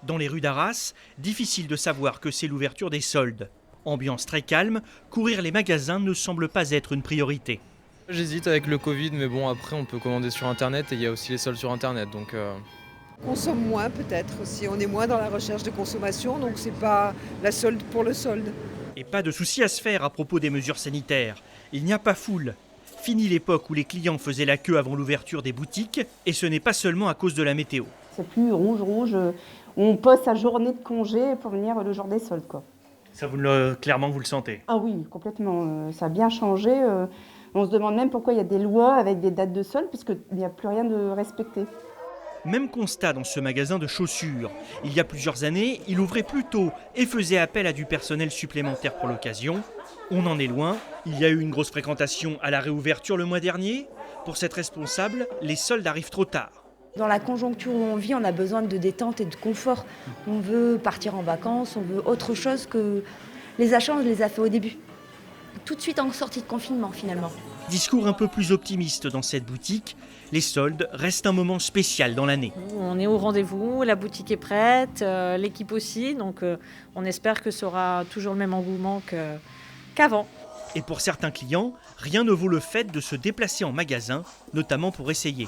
Dans les rues d'Arras, difficile de savoir que c'est l'ouverture des soldes. Ambiance très calme, courir les magasins ne semble pas être une priorité. J'hésite avec le Covid, mais bon, après on peut commander sur internet et il y a aussi les soldes sur internet. Donc On consomme moins peut-être aussi, on est moins dans la recherche de consommation, donc c'est pas la solde pour le solde. Et pas de souci à se faire à propos des mesures sanitaires. Il n'y a pas foule. Fini l'époque où les clients faisaient la queue avant l'ouverture des boutiques, et ce n'est pas seulement à cause de la météo. C'est plus rouge. On pose sa journée de congé pour venir le jour des soldes, quoi. Ça, clairement, vous le sentez. Ah oui, complètement. Ça a bien changé. On se demande même pourquoi il y a des lois avec des dates de solde, puisqu'il n'y a plus rien de respecté. Même constat dans ce magasin de chaussures. Il y a plusieurs années, il ouvrait plus tôt et faisait appel à du personnel supplémentaire pour l'occasion. On en est loin. Il y a eu une grosse fréquentation à la réouverture le mois dernier. Pour cette responsable, les soldes arrivent trop tard. Dans la conjoncture où on vit, on a besoin de détente et de confort. On veut partir en vacances, on veut autre chose que les achats, on les a fait au début. Tout de suite en sortie de confinement finalement. Discours un peu plus optimiste dans cette boutique. Les soldes restent un moment spécial dans l'année. On est au rendez-vous, la boutique est prête, l'équipe aussi, donc on espère que ce sera toujours le même engouement qu'avant. Et pour certains clients, rien ne vaut le fait de se déplacer en magasin, notamment pour essayer.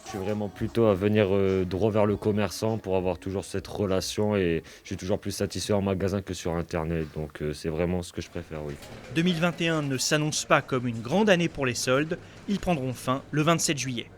Je suis vraiment plutôt à venir droit vers le commerçant pour avoir toujours cette relation et je suis toujours plus satisfait en magasin que sur internet. Donc c'est vraiment ce que je préfère, oui. 2021 ne s'annonce pas comme une grande année pour les soldes. Ils prendront fin le 27 juillet.